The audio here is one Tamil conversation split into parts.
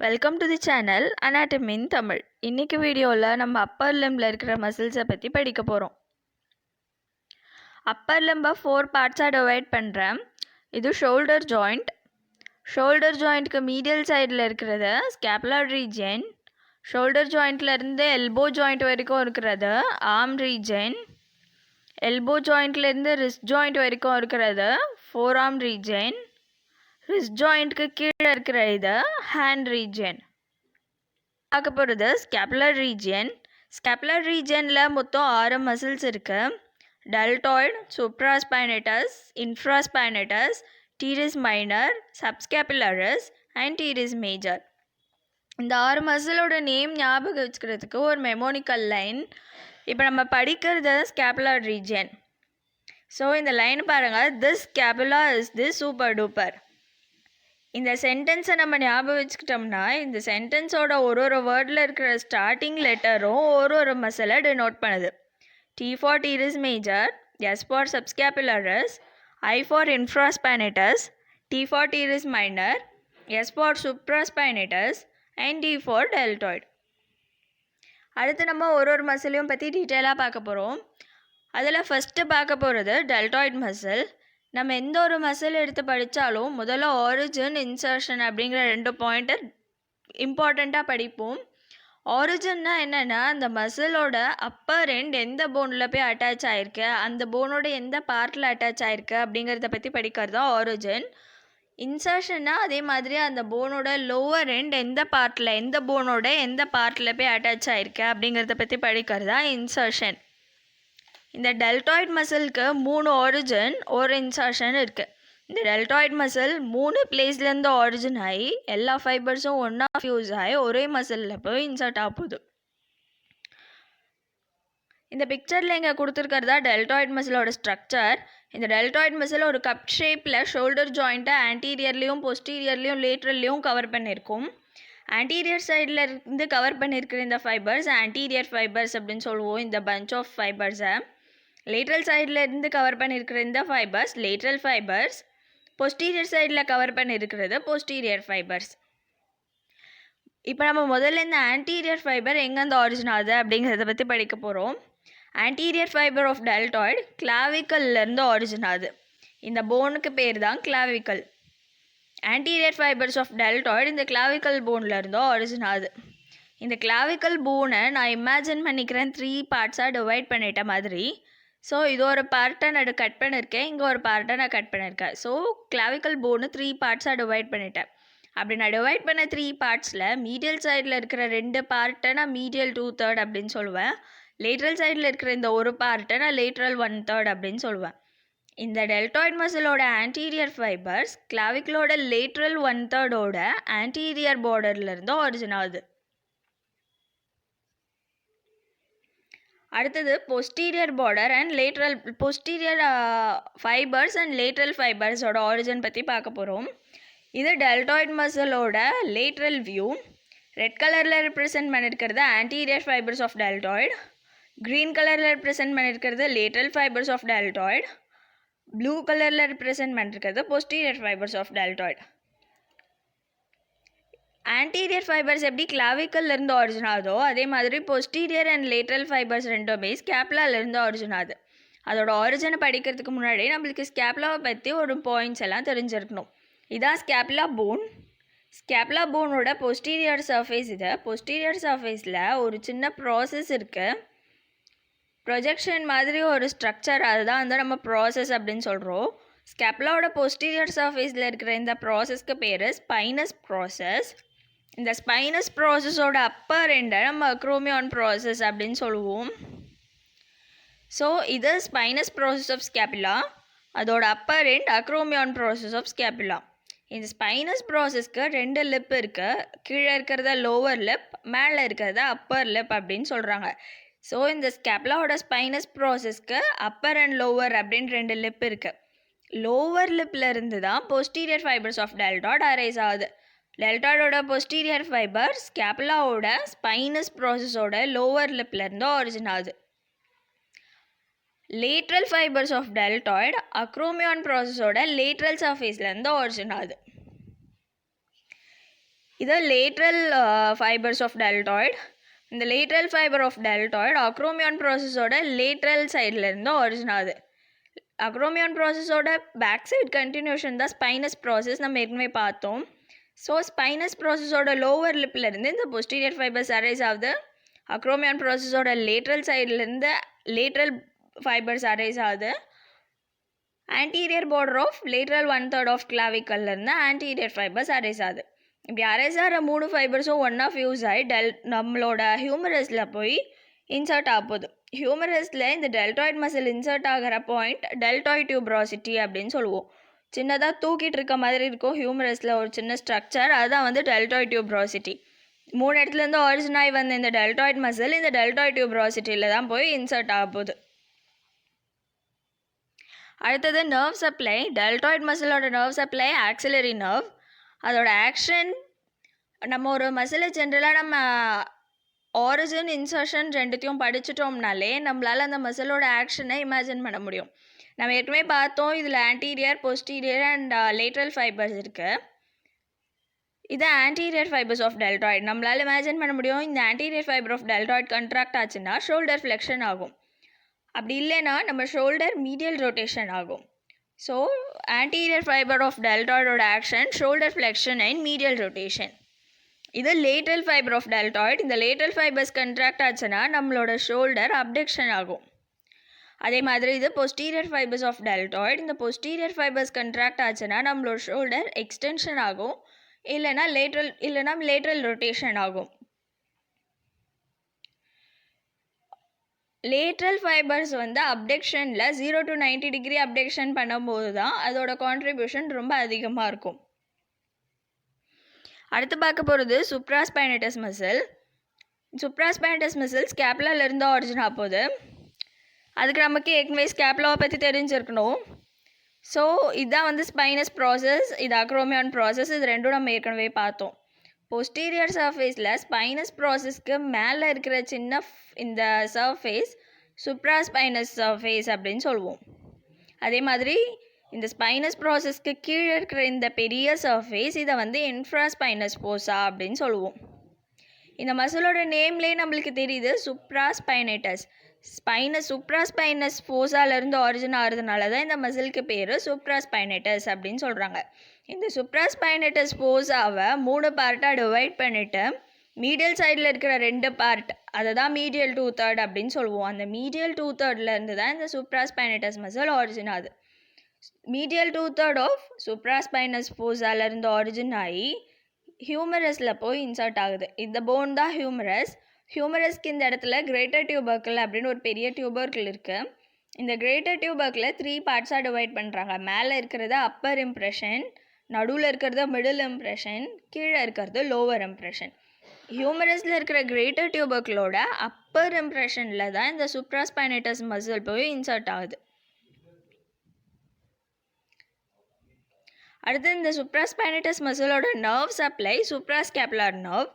Welcome to the channel anatomy in Tamil. இன்னைக்கு வீடியோவில் நம்ம அப்பர் லிம்பில் இருக்கிற மசில்ஸை பற்றி படிக்க போகிறோம். அப்பர் லிம்பை 4 பார்ட்ஸாக டிவைட் பண்ணுறேன். இது ஷோல்டர் ஜாயிண்ட். ஷோல்டர் ஜாயிண்ட்க்கு மீடியல் சைடில் இருக்கிறது ஸ்கேப்புலர் ரீஜன். ஷோல்டர் ஜாயிண்ட்லேருந்து எல்போ ஜாயிண்ட் வரைக்கும் இருக்கிறது ஆர்ம் ரீஜன். எல்போ ஜாயிண்ட்லேருந்து ரிஸ்ட் ஜாயிண்ட் வரைக்கும் இருக்கிறது ஃபோர் ஆர்ம் ரீஜன். ரிஸ்ட் ஜாயிண்ட்க்கு கீழே இருக்கிற இது ஹேண்ட் ரீஜன். பார்க்க போகிறது ஸ்கேப்புலர் ரீஜன். ஸ்கேப்புலர் ரீஜனில் மொத்தம் 6 மசில்ஸ் இருக்குது. Deltoid, supraspinatus, infraspinatus, teres minor, subscapularis and teres major. இந்த 6 மசிலோட நேம் ஞாபகம் வச்சுக்கிறதுக்கு ஒரு மெமோனிக்கல் லைன். இப்போ நம்ம படிக்கிறது ஸ்கேப்புலர் ரீஜன். ஸோ இந்த லைன் பாருங்கள், this scapula is the super duper. இந்த சென்டென்ஸை நம்ம ஞாபகம் வச்சுக்கிட்டோம்னா இந்த சென்டென்ஸோட ஒரு வேர்டில் இருக்கிற ஸ்டார்டிங் லெட்டரும் ஒரு மசிலை டினோட் பண்ணுது. T for teres major, S for subscapularis, I for infraspinatus, T for teres minor, S for supraspinatus and D for deltoid. அடுத்து நம்ம ஒரு மசிலையும் பற்றி டீட்டெயிலாக பார்க்க போகிறோம். அதில் ஃபஸ்ட்டு பார்க்க போகிறது டெல்டாய்ட் மசில். நம்ம எந்த ஒரு மசில் எடுத்து படித்தாலும் முதல்ல ஆரிஜின், இன்சர்ஷன் அப்படிங்கிற 2 பாயிண்ட்டை இம்பார்ட்டண்ட்டாக படிப்போம். ஆரிஜின்னா என்னென்னா அந்த மசிலோட அப்பர் எண்ட் எந்த போனில் போய் அட்டாச் ஆகிருக்கு, அந்த போனோட எந்த பார்ட்டில் அட்டாச் ஆகிருக்கு அப்படிங்கிறத பற்றி படிக்கிறது தான் ஆரிஜின். இன்சர்ஷன்னா அதே மாதிரி அந்த போனோட லோவர் எண்ட் எந்த பார்ட்டில், எந்த போனோட எந்த பார்ட்டில் போய் அட்டாச் ஆகிருக்கு அப்படிங்கிறத பற்றி படிக்கிறது தான் இன்சர்ஷன். இந்த டெல்டாய்ட் மசிலுக்கு 3 ஆரிஜின், ஒரு இன்சர்ஷன் இருக்குது. இந்த டெல்டாய்ட் மசில் 3 பிளேஸ்லேருந்து ஆரிஜின் ஆகி எல்லா ஃபைபர்ஸும் ஒன்றா ஃபியூஸ் ஆகி ஒரே மசிலில் போய் இன்சர்ட் ஆகுது. இந்த பிக்சரில் இங்கே கொடுத்துருக்கிறதா டெல்டாய்ட் மசிலோட ஸ்ட்ரக்சர். இந்த டெல்டாய்ட் மசில் ஒரு கப் ஷேப்பில் ஷோல்டர் ஜாயிண்ட்டை ஆன்டீரியர்லேயும் பொஸ்டீரியர்லேயும் லேட்ரல்லையும் கவர் பண்ணியிருக்கும். ஆன்டீரியர் சைடில் இருந்து கவர் பண்ணியிருக்கிற இந்த ஃபைபர்ஸ் ஆன்டீரியர் ஃபைபர்ஸ் அப்படின்னு சொல்லுவோம் இந்த பஞ்ச் ஆஃப் ஃபைபர்ஸை. லேட்ரல் சைடில் இருந்து கவர் பண்ணியிருக்கிற இந்த ஃபைபர்ஸ் லேட்ரல் ஃபைபர்ஸ். பொஸ்டீரியர் சைடில் கவர் பண்ணியிருக்கிறது பொஸ்டீரியர் ஃபைபர்ஸ். இப்போ நம்ம முதல்ல இந்த ஆன்டீரியர் ஃபைபர் எங்கேருந்து ஆரிஜின் ஆகுது அப்படிங்கிறத பற்றி படிக்க போகிறோம். ஆன்டீரியர் ஃபைபர் ஆஃப் டெல்டாய்டு கிளாவிக்கல்லேருந்து ஆரிஜின் ஆகுது. இந்த போனுக்கு பேர் தான் clavicle. Anterior fibers of deltoid இந்த கிளாவிக்கல் போன்லேருந்தோ ஆரிஜின் ஆகுது. இந்த கிளாவிக்கல் போனை நான் இமேஜின் பண்ணிக்கிறேன் 3 பார்ட்ஸாக டிவைட் பண்ணிட்ட மாதிரி. ஸோ இது ஒரு பார்ட்டை நான் கட் பண்ணியிருக்கேன், இங்கே ஒரு பார்ட்டை நான் கட் பண்ணியிருக்கேன். ஸோ கிளாவிக்கல் போனு 3 பார்ட்ஸாக டிவைட் பண்ணிட்டேன். அப்படி நான் டிவைட் பண்ண 3 பார்ட்ஸில் மீடியல் சைடில் இருக்கிற 2 பார்ட்டை நான் மீடியல் 2/3 அப்படின்னு சொல்லுவேன். லேட்ரல் சைடில் இருக்கிற இந்த ஒரு பார்ட்டை நான் லேட்ரல் 1/3 அப்படின்னு சொல்லுவேன். இந்த டெல்டாய்ட் மசிலோட ஆன்டீரியர் ஃபைபர்ஸ் கிளாவிக்கலோட லேட்ரல் 1/3 ஆன்டீரியர் பார்டர்லேருந்து ஆரிஜின் ஆகுது. அடுத்தது posterior border and lateral posterior fibers and lateral ஃபைபர்ஸோட ஆரிஜின் பற்றி பார்க்க போகிறோம். இது டெல்டாய்ட் மசிலோட லேட்ரல் வியூ. ரெட் கலரில் ரெப்ரசென்ட் பண்ணியிருக்கிறது anterior fibers of deltoid. Green கலரில் ரெப்ரசென்ட் பண்ணியிருக்கிறது lateral fibers of deltoid. Blue கலரில் ரெப்ரசென்ட் பண்ணியிருக்கிறது posterior fibers of deltoid. Anterior fibers எப்படி கிளாவிக்கல்லேருந்து ஆரிஜின் ஆகுதோ அதே மாதிரி பொஸ்டீரியர் அண்ட் லேட்ரல் ஃபைபர்ஸ் ரெண்டுமே ஸ்கேப்லாலேருந்து ஆரிஜின் ஆகுது. அதோட ஆரிஜினை படிக்கிறதுக்கு முன்னாடி நம்மளுக்கு ஸ்கேப்லாவை பற்றி ஒரு பாயிண்ட்ஸ் எல்லாம் தெரிஞ்சிருக்கணும். இதான் ஸ்கேப்லா போன். ஸ்கேப்லா போனோட பொஸ்டீரியர் சர்ஃபேஸ் இது. பொஸ்டீரியர் சர்ஃபேஸில் ஒரு சின்ன ப்ராசஸ் இருக்குது, ப்ரொஜெக்ஷன் மாதிரி ஒரு ஸ்ட்ரக்சர், அதுதான் வந்து நம்ம ப்ராசஸ் அப்படின்னு சொல்கிறோம். ஸ்கேப்லாவோட பொஸ்டீரியர் சர்ஃபேஸில் இருக்கிற இந்த ப்ராசஸ்க்கு பேர் ஸ்பைனஸ் ப்ராசஸ். இந்த ஸ்பைனஸ் ப்ராசஸோட அப்பர் எண்டை நம்ம அக்ரோமியான் ப்ராசஸ் அப்படின்னு சொல்லுவோம். ஸோ இது ஸ்பைனஸ் ப்ராசஸ் ஆஃப் ஸ்கேப்புலா, அதோட upper end acromion process of scapula. இந்த ஸ்பைனஸ் ப்ராசஸ்க்கு 2 லிப் இருக்குது. கீழே இருக்கிறத லோவர் லிப், மேலே இருக்கிறத அப்பர் லிப் அப்படின்னு சொல்கிறாங்க. ஸோ இந்த ஸ்கேப்புலாவோட ஸ்பைனஸ் ப்ராசஸ்க்கு அப்பர் அண்ட் லோவர் அப்படின்னு 2 லிப் இருக்குது. லோவர் லிப்பில் இருந்து தான் posterior fibers of deltoid arise ஆகுது. டெல்டாய்டோட பொஸ்டீரியர் ஃபைபர் ஸ்கேப்புலாவோட ஸ்பைனஸ் ப்ராசஸோட லோவர் லிப்லேருந்து ஆரிஜின் ஆகுது. Lateral fibers of deltoid acromion ப்ராசஸோட லேட்ரல் சர்ஃபேஸ்லேருந்து ஆரிஜின் ஆகுது. இது லேட்ரல் ஃபைபர்ஸ் ஆஃப் டெல்டாய்டு. இந்த lateral fiber of deltoid acromion ப்ராசஸோட லேட்ரல் சைட்லேருந்து ஒரிஜின் ஆகுது. அக்ரோமியான் ப்ராசஸோட பேக் சைட் கண்டினியூஷன் தான் ஸ்பைனஸ் ப்ராசஸ், நம்ம ஏற்கனவே பார்த்தோம். ஸோ ஸ்பைனஸ் ப்ராசஸோட லோவர் லிப்லேருந்து இந்த பொஸ்டீரியர் ஃபைபர்ஸ் அரைஸ் ஆகுது. அக்ரோமியான் ப்ராசஸோட லேட்ரல் சைட்லேருந்து லேட்ரல் ஃபைபர்ஸ் அரைஸ் ஆகுது. Anterior border of lateral 1/3 of கிளாவிக்கல்லேருந்து ஆன்டீரியர் ஃபைபர்ஸ் அரைஸ் ஆகுது. இப்படி அரைஸ் ஆகிற 3 ஃபைபர்ஸும் ஒன்றா ஃபியூஸ் ஆகி நம்மளோட ஹியூமரஸில் போய் இன்சர்ட் ஆகுது. ஹியூமரஸில் இந்த டெல்டாய்ட் மசில் இன்சர்ட் ஆகிற பாயிண்ட் டெல்டாய்ட் டியூப்ராசிட்டி அப்படின்னு சொல்லுவோம். சின்னதாக தூக்கிட்டு இருக்க மாதிரி இருக்கும் ஹியூமரஸில் ஒரு சின்ன ஸ்ட்ரக்சர், அதுதான் வந்து டெல்டாய்ட் டியூப்ராசிட்டி. 3 இடத்துலேருந்து ஒரிஜின் ஆகி வந்த இந்த டெல்டாய்ட் மசில் இந்த டெல்டாய்ட் டியூப்ராசிட்டியில் தான் போய் இன்சர்ட் ஆக போகுது. அடுத்தது நர்வ் சப்ளை. டெல்டாய்ட் மசிலோட நர்வ் சப்ளை ஆக்சிலரி நர்வ். அதோட ஆக்ஷன், நம்ம ஒரு மசிலை ஜென்ரலாக நம்ம ஆரிஜின் இன்சர்ஷன் ரெண்டுத்தையும் படிச்சிட்டோம்னாலே நம்மளால் அந்த மசிலோட ஆக்ஷனை இமேஜின் பண்ண முடியும். நம்ம ஏற்கனவே பார்த்தோம், இதில் anterior, posterior and lateral fibers இருக்குது. இது ஆன்டீரியர் ஃபைபர்ஸ் ஆஃப் டெல்டாய்டு. நம்மளால் இமேஜின் பண்ண முடியும், இந்த anterior fiber of deltoid contract ஆச்சுன்னா ஷோல்டர் ஃப்ளெக்ஷன் ஆகும். அப்படி இல்லைன்னா நம்ம ஷோல்டர் மீடியல் ரொட்டேஷன் ஆகும். ஸோ ஆன்டீரியர் ஃபைபர் ஆஃப் டெல்டாய்டோட action shoulder flexion and medial rotation. இது லேட்ரல் ஃபைபர் ஆஃப் டெல்டாய்டு. இந்த லேட்ரல் ஃபைபர்ஸ் கண்ட்ராக்ட் ஆச்சுன்னா நம்மளோட ஷோல்டர் அப்டக்ஷன் ஆகும். அதே மாதிரி இது பொஸ்டீரியர் ஃபைபர்ஸ் ஆஃப் டெல்டாய்டு. இந்த பொஸ்டீரியர் ஃபைபர்ஸ் கண்ட்ராக்ட் ஆச்சுன்னா நம்மளோட ஷோல்டர் எக்ஸ்டென்ஷன் ஆகும், இல்லைனா லேட்ரல் ரொட்டேஷன் ஆகும். லேட்ரல் ஃபைபர்ஸ் வந்து அப்டக்ஷனில் 0 to 90 டிகிரி அப்டக்ஷன் பண்ணும்போது தான் அதோட கான்ட்ரிபியூஷன் ரொம்ப அதிகமாக இருக்கும். அடுத்து பார்க்க போகிறது சுப்ராஸ்பைனட்டஸ் மசில். சுப்ராஸ்பைனட்டஸ் மசில் ஸ்கேப்புலாலேருந்து ஒரிஜின் ஆகுது. அதுக்கு நமக்கு ஏற்கனவே ஸ்கேப்புலாவை பற்றி தெரிஞ்சிருக்கணும். ஸோ இதுதான் வந்து ஸ்பைனஸ் ப்ராசஸ், இது அக்ரோமியான் ப்ராசஸ். இது ரெண்டும் நம்ம ஏற்கனவே பார்த்தோம். போஸ்டீரியர் சர்ஃபேஸில் ஸ்பைனஸ் ப்ராசஸ்க்கு மேலே இருக்கிற சின்ன இந்த சர்ஃபேஸ் சுப்ராஸ்பைனஸ் சர்ஃபேஸ் அப்படின்னு சொல்லுவோம். அதே மாதிரி இந்த ஸ்பைனஸ் ப்ராசஸ்க்கு கீழே இருக்கிற இந்த பெரிய சர்ஃபேஸ் இதை வந்து இன்ஃப்ராஸ்பைனஸ் ஃபோசா அப்படின்னு சொல்லுவோம். இந்த மசிலோட நேம்லேயே நம்மளுக்கு தெரியுது, சுப்ராஸ்பைனட்டஸ். சுப்ராஸ்பைனஸ் ஃபோசாலேருந்து ஒரிஜின் ஆகிறதுனால தான் இந்த மசிலுக்கு பேர் சுப்ராஸ்பைனட்டஸ் அப்படின்னு சொல்கிறாங்க. இந்த சுப்ராஸ்பைனட்டஸ் ஃபோசாவை 3 பார்ட்டாக டிவைட் பண்ணிவிட்டு மீடியல் சைடில் இருக்கிற 2 பார்ட், அதை தான் மீடியல் 2/3 அப்படின்னு சொல்லுவோம். அந்த மீடியல் 2/3 தான் இந்த சுப்ராஸ்பைனட்டஸ் மசில் ஒரிஜின் ஆகுது. மீடியல் 2/3 ஆஃப் சுப்ராஸ்பைனஸ் ஃபோசாலேருந்து ஒரிஜின் ஆகி ஹியூமரஸில் போய் இன்சர்ட் ஆகுது. இந்த போன் தான் ஹியூமரஸ். ஹியூமரஸ்க்கு இந்த இடத்துல கிரேட்டர் டியூபர்க்கிள் அப்படின்னு ஒரு பெரிய டியூபர்க்கிள் இருக்குது. இந்த கிரேட்டர் டியூபர்க்கில் 3 பார்ட்ஸாக டிவைட் பண்ணுறாங்க. மேலே இருக்கிறது அப்பர் இம்ப்ரெஷன், நடுவில் இருக்கிறது மிடில் இம்ப்ரெஷன், கீழே இருக்கிறது லோவர் இம்ப்ரெஷன். ஹியூமரஸில் இருக்கிற கிரேட்டர் டியூபர்க்கிளோட அப்பர் இம்ப்ரெஷனில் தான் இந்த சுப்ராஸ்பைனட்டஸ் மசில் போய் இன்சர்ட் ஆகுது. அடுத்து இந்த சுப்ராஸ்பைனட்டஸ் மசிலோட நர்வ் சப்ளை சுப்ராஸ்கேப்புலர் நர்வ்.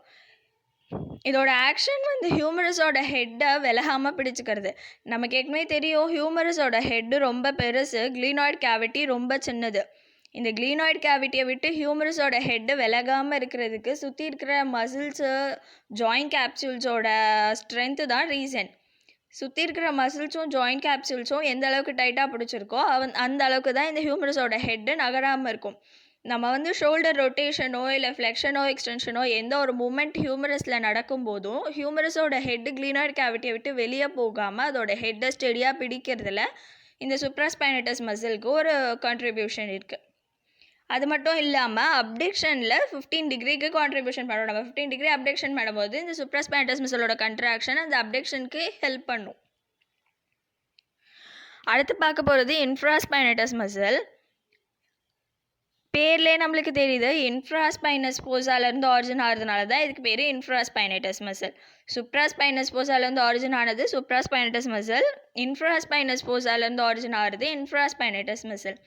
இதோட ஆக்ஷன் வந்து ஹியூமரஸோட ஹெட்டை விலகாமல் பிடிச்சிக்கிறது. நமக்கு ஏற்கனவே தெரியும், ஹியூமரஸோட ஹெட்டு ரொம்ப பெருசு, க்ளீனாய்டு கேவிட்டி ரொம்ப சின்னது. இந்த க்ளீனாய்டு கேவிட்டியை விட்டு ஹியூமரஸோட ஹெட்டு விலகாமல் இருக்கிறதுக்கு சுற்றி இருக்கிற மசில்ஸு, ஜாயிண்ட் கேப்சூல்ஸோட ஸ்ட்ரென்த்து தான் ரீசன். சுற்றி இருக்கிற மசில்ஸும் ஜாயிண்ட் கேப்சூல்ஸும் எந்த அளவுக்கு டைட்டாக பிடிச்சிருக்கோ அந்த அளவுக்கு தான் இந்த ஹியூமரஸோட ஹெட்டு நகராமல் இருக்கும். நம்ம வந்து ஷோல்டர் ரொட்டேஷனோ இல்லை ஃப்ளெக்ஷனோ எக்ஸ்டென்ஷனோ எந்த ஒரு மூமெண்ட் ஹியூமரஸில் நடக்கும்போதும் ஹியூமரஸோட ஹெட்டு க்ளீனாய்டு கேவிட்டியை விட்டு வெளியே போகாமல் அதோட ஹெட்டை ஸ்டெடியாக பிடிக்கிறதுல இந்த சுப்ராஸ்பைனட்டஸ் மசிலுக்கு ஒரு கான்ட்ரிபியூஷன் இருக்குது. அது மட்டும் இல்லாமல் அப்டக்ஷனில் 15 டிகிரிக்கு கான்ட்ரிபியூஷன் பண்ணுறோம். நம்ம 15 டிகிரி அப்டக்ஷன் பண்ணும்போது இந்த சுப்ராஸ்பைனட்டஸ் மசிலோட கண்ட்ராக்ஷன் அந்த அப்டக்ஷனுக்கு ஹெல்ப் பண்ணும். அடுத்து பார்க்க போகிறது இன்ஃப்ராஸ்பைனட்டஸ் மசில். பேர்லேயே நம்மளுக்கு தெரியுது, இன்ஃப்ராஸ்பைனஸ் ஃபோசாலேருந்து ஆரிஜின் ஆகிறதுனால தான் இதுக்கு பேர் இன்ஃப்ராஸ்பைனட்டஸ் மசில். சுப்ராஸ்பைனஸ் ஃபோசாலேருந்து ஆரிஜின் ஆனது சுப்ராஸ்பைனட்டஸ் மசில். இன்ஃப்ராஸ்பைனஸ் ஃபோசாலேருந்து ஆரிஜின் ஆகிறது இன்ஃப்ராஸ்பைனட்டஸ் மசில்.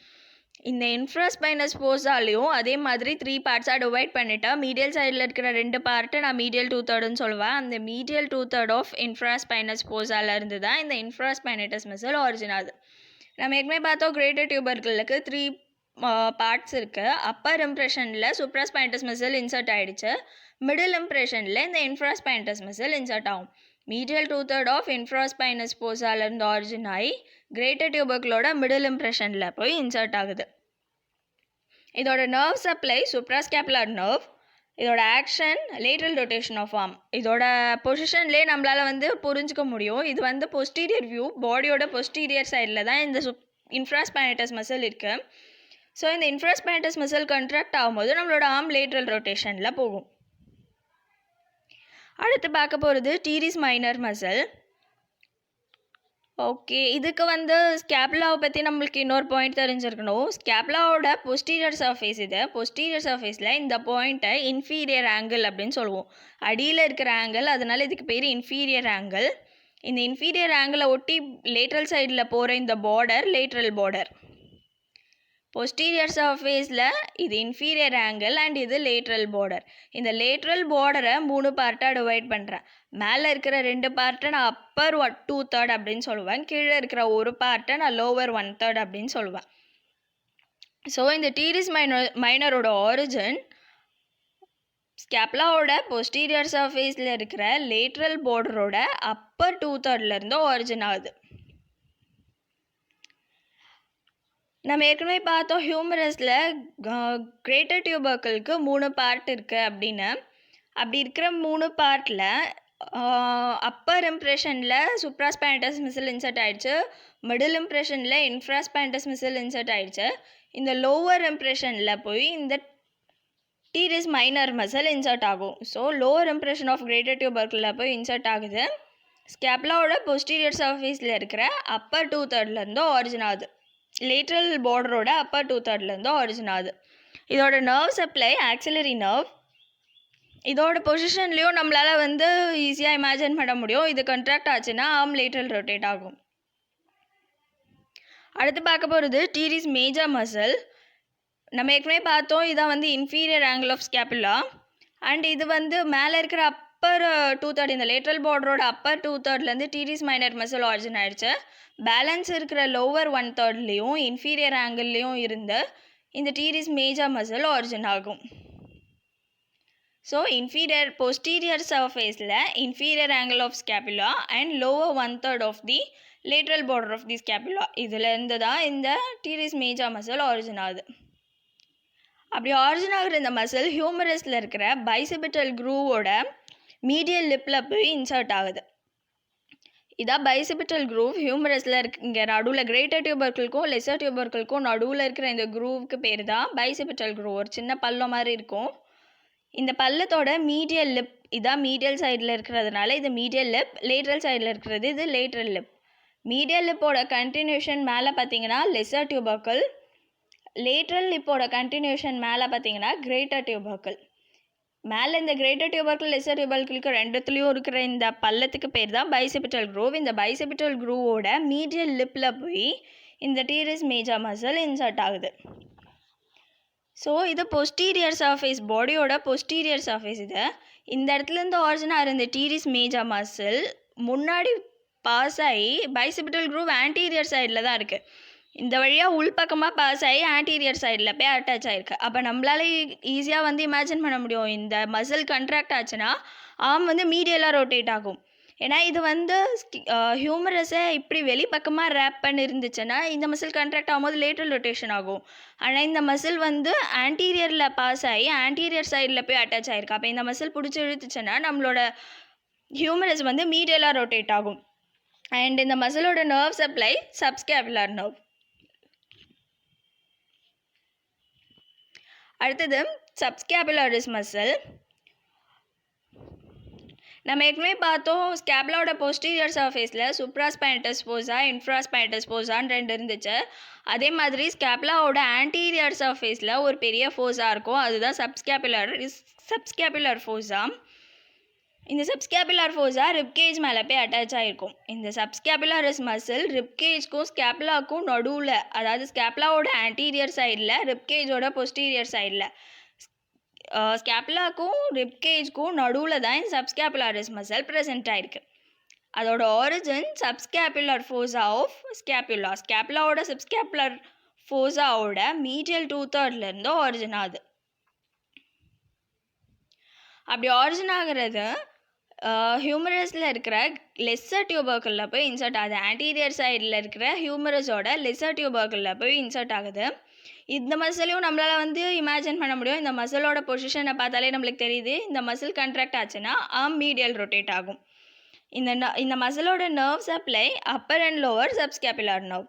இந்த இன்ஃப்ராஸ்பைனஸ் ஃபோசாலையும் அதே மாதிரி 3 பார்ட்ஸாக டிவைட் பண்ணிட்டா மீடியல் சைடில் இருக்கிற 2 பார்ட்டு நான் மீடியல் 2/3 சொல்லுவேன். அந்த மீடியல் 2/3 ஆஃப் இன்ஃப்ராஸ்பைனஸ் ஃபோசாலேருந்து தான் இந்த இன்ஃப்ராஸ்பைனட்டஸ் மசில் ஆரிஜின் ஆகுது. நம்ம ஏற்கனவே பார்த்தோம், கிரேட்டர் டியூபர்க்கிளுக்கு 3 பார்ட்ஸ் இருக்குது. அப்பர் இம்ப்ரெஷனில் சூப்ராஸ்பைனட்டஸ் மசில் இன்சர்ட் ஆகிடுச்சு. மிடில் இம்ப்ரெஷனில் இந்த இன்ஃப்ராஸ்பைனட்டஸ் மசில் இன்சர்ட் ஆகும். மீடியல் 2/3 ஆஃப் இன்ஃப்ராஸ்பைனஸ் போசாலேருந்து ஆரிஜின் ஆகி கிரேட்டர் டியூபர்கிளோட மிடில் இம்ப்ரெஷனில் போய் இன்சர்ட் ஆகுது. இதோட நர்வ் சப்ளை சூப்ராஸ்கேப்புலர் நர்வ். இதோட action lateral rotation of arm. இதோட பொசிஷன்லேயே நம்மளால் புரிஞ்சுக்க முடியும். இது பொஸ்டீரியர் வியூ, பாடியோட பொஸ்டீரியர் சைடில் தான் இந்த இன்ஃப்ராஸ்பைனட்டஸ் மசில் இருக்குது. ஸோ இந்த இன்ஃப்ராஸ்பைனட்டஸ் மசில் கண்ட்ராக்ட் ஆகும்போது நம்மளோட ஆர்ம் லேட்ரல் ரொட்டேஷனில் போகும். அடுத்து பார்க்க போகிறது டீரிஸ் மைனர் மசில். ஓகே, இதுக்கு ஸ்கேப்புலாவை பற்றி நம்மளுக்கு இன்னொரு பாயிண்ட் தெரிஞ்சிருக்கணும். ஸ்கேப்புலாவோட பொஸ்டீரியர் சர்ஃபேஸ் இது. பொஸ்டீரியர் சர்ஃபேஸில் இந்த பாயிண்ட்டை இன்ஃபீரியர் ஆங்கிள் அப்படின்னு சொல்லுவோம். அடியில் இருக்கிற ஆங்கிள், அதனால் இதுக்கு பேர் இன்ஃபீரியர் ஆங்கிள். இந்த இன்ஃபீரியர் ஆங்கிளை ஒட்டி லேட்ரல் சைடில் போகிற இந்த பார்டர் லேட்ரல் பார்டர். பொஸ்டீரியர் சர்ஃபேஸில் இது இன்ஃபீரியர் ஆங்கிள் அண்ட் இது லேட்ரல் பார்டர். இந்த லேட்ரல் பார்டரை 3 பார்ட்டாக டிவைட் பண்ணுறேன். மேலே இருக்கிற 2 பார்ட்டை நான் அப்பர் 2/3 அப்படின்னு சொல்லுவேன். கீழே இருக்கிற ஒரு பார்ட்டை நான் லோவர் 1/3 அப்படின்னு சொல்லுவேன். ஸோ இந்த டீரிஸ் மைனரோட ஆரிஜின் ஸ்கேப்புலாவோட பொஸ்டீரியர் சர்ஃபேஸில் இருக்கிற லேட்ரல் பார்டரோட அப்பர் 2/3 ஆரிஜின் ஆகுது. நம்ம ஏற்கனவே பார்த்தோம் ஹியூமரஸில் கிரேட்டர் டியூபர்கிளுக்கு 3 பார்ட் இருக்குது அப்படின்னு. அப்படி இருக்கிற 3 பார்ட்டில் அப்பர் இம்ப்ரெஷனில் சூப்ராஸ்பைனட்டஸ் மசில் இன்சர்ட் ஆகிடுச்சு. மிடில் இம்ப்ரெஷனில் இன்ஃப்ராஸ்பைனட்டஸ் மசில் இன்சர்ட் ஆகிடுச்சு. இந்த லோவர் இம்ப்ரெஷனில் போய் இந்த டீரிஸ் மைனர் மசில் இன்சர்ட் ஆகும். So lower impression of greater டியூபர்கிளில் போய் இன்சர்ட் ஆகுது. ஸ்கேப்புலாவோட பொஸ்டீரியர் சர்ஃபேஸில் இருக்கிற அப்பர் 2/3 ஆரிஜின் ஆகுது. லேட்ரல் பார்டரோட அப்பர் 2/3 ஆரிஜின் ஆகுது. இதோட நர்வ் சப்ளை ஆக்சிலரி நர்வ். இதோட பொசிஷன்லேயும் நம்மளால் ஈஸியாக இமேஜின் பண்ண முடியும். இது கண்ட்ராக்ட் ஆச்சுன்னா ஆர்ம் லேட்ரல் ரொட்டேட் ஆகும். அடுத்து பார்க்க போகிறது டீரிஸ் மேஜர் மசில். நம்ம ஏற்கனவே பார்த்தோம் இதான் inferior angle of scapula. And இது மேலே இருக்கிற அப்பர் 2/3, இந்த லேட்ரல் பார்டரோட upper 2/3 teres minor muscle origin ஆகிடுச்சு. பேலன்ஸ் இருக்கிற லோவர் 1/3 இன்ஃபீரியர் ஆங்கிள்லேயும் இருந்து இந்த டீரிஸ் மேஜர் மசில் ஆரிஜின் ஆகும். ஸோ posterior surfaceல inferior angle of scapula and lower 1/3 of the lateral border of the scapula. இதில் இருந்து தான் இந்த teres major muscle origin ஆகுது. அப்படி origin ஆகிற இந்த மசில் ஹியூமரஸில் இருக்கிற பைசெபிட்டல் க்ரூவோட மீடியல் லிப்பில் போய் இன்சர்ட் ஆகுது. இதான் பைசெபிட்டல் க்ரூவ். ஹியூமரஸில் இங்கே நடுவில் கிரேட்டர் டியூபர்கிளுக்கும் லெஸர் டியூபர்கிளுக்கும் நடுவில் இருக்கிற இந்த க்ரூவுக்கு பேர் தான் பைசெபிட்டல் க்ரூவ். ஒரு சின்ன பள்ளம் மாதிரி இருக்கும். இந்த பள்ளத்தோட மீடியல் லிப் இதான் மீடியல் சைடில் இருக்கிறதுனால இது மீடியல் லிப், லேட்ரல் சைடில் இருக்கிறது இது லேட்ரல் லிப். மீடியல் லிப்போட கண்டினியூஷன் மேலே பார்த்தீங்கன்னா லெஸர் டியூபர்கிள், லேட்ரல் லிப்போட கண்டினியூஷன் மேலே பார்த்தீங்கன்னா கிரேட்டர் டியூபர்கிள். மேலே இந்த கிரேட்டர் டியூபர்கிள் லெஸர் டியூபர்கிளுக்கு ரெண்டுத்துலேயும் இருக்கிற இந்த பள்ளத்துக்கு பேர் தான் பைசெபிட்டல் க்ரூவ். இந்த பைசெபிட்டல் க்ரூவோட மீடியல் லிப்பில் போய் இந்த டீரிஸ் மேஜர் மசில் இன்சர்ட் ஆகுது. ஸோ இது பொஸ்டீரியர் சர்ஃபேஸ், பாடியோட பொஸ்டீரியர் சர்ஃபேஸ். இது இந்த இடத்துலேருந்து ஆரிஜினாக இருந்த டீரிஸ் மேஜர் மசில் முன்னாடி பாஸ் ஆகி பைசெபிட்டல் க்ரூவ் ஆன்டீரியர் சைடில் தான் இருக்குது. இந்த வழியாக உள்பக்கமாக பாஸ் ஆகி ஆன்டீரியர் சைடில் போய் அட்டாச் ஆகிருக்கு. அப்போ நம்மளால ஈஸியாக இமேஜின் பண்ண முடியும், இந்த மசில் கண்ட்ராக்ட் ஆச்சுன்னா ஆர்ம் மீடியலாக ரொட்டேட் ஆகும். ஏன்னா இது ஹியூமரஸை இப்படி வெளிப்பக்கமாக ரேப் பண்ணி இருந்துச்சுன்னா இந்த மசில் கண்ட்ராக்ட் ஆகும்போது லேட்ரல் ரொட்டேஷன் ஆகும். ஆனால் இந்த மசில் ஆன்டீரியரில் பாஸ் ஆகி ஆன்டீரியர் சைடில் போய் அட்டாச் ஆகிருக்கு. அப்போ இந்த மசில் பிடிச்சி இழுத்துச்சுன்னா நம்மளோட ஹியூமரஸ் மீடியலாக ரொட்டேட் ஆகும். அண்ட் இந்த மசிலோட நர்வ் சப்ளை சப்ஸ்கேப்புலர் நர்வ். அடுத்தது சப்ஸ்கேப்புலரிஸ் மசில். நம்ம ஏற்கனவே பார்த்தோம் ஸ்கேப்புலாவோட போஸ்டீரியர் சர்ஃபேஸில் சூப்ராஸ்பைனட்டஸ் ஃபோஸா இன்ஃப்ராஸ்பைனட்டஸ் ஃபோஸான்னு 2 இருந்துச்சு. அதே மாதிரி ஸ்கேப்புலாவோட ஆன்டீரியர் சர்ஃபேஸில் ஒரு பெரிய ஃபோஸா இருக்கும், அதுதான் சப்ஸ்கேப்புலர் ஃபோஸா. இந்த சப்ஸ்கேப்புலர் ஃபோஸா ரிப்கேஜ் மேலே போய் அட்டாச் ஆகிருக்கும். இந்த சப்ஸ்கேப்புலரிஸ் மசில் ரிப்கேஜ்க்கும் ஸ்கேப்புலாவுக்கும் நடுவில், அதாவது ஸ்கேப்புலாவோட ஆன்டீரியர் சைடில் ரிப்கேஜோட போஸ்டீரியர் சைடில், ஸ்கேப்புலாக்கும் ரிப்கேஜ்க்கும் நடுவில் தான் இந்த சப்ஸ்கேப்புலரிஸ் மசில் ப்ரெசென்ட் ஆகிருக்கு. அதோட origin subscapular fossa of scapula. ஸ்கேப்புலாவோட சப்ஸ்கேப்புலர் ஃபோஸாவோட மீடியல் 2/3 ஆரிஜின் ஆகுது. அப்படி ஆரிஜின் ஆகிறது ஹியூமரஸில் இருக்கிற லெஸ்ஸர் டியூபர்க்கிளில் போய் இன்சர்ட் ஆகுது. ஆன்டீரியர் சைடில் இருக்கிற ஹியூமரஸோட லெஸ்ஸர் டியூபர்க்கிளில் போய் இன்சர்ட் ஆகுது. இந்த மசிலையும் நம்மளால் வந்து இமேஜின் பண்ண முடியும். இந்த மசிலோட பொசிஷனை பார்த்தாலே நம்மளுக்கு தெரியுது. இந்த மசில் கண்ட்ராக்ட் ஆச்சுன்னா மீடியல் ரொட்டேட் ஆகும். இந்த மசிலோட nerve supply upper and lower subscapular nerve.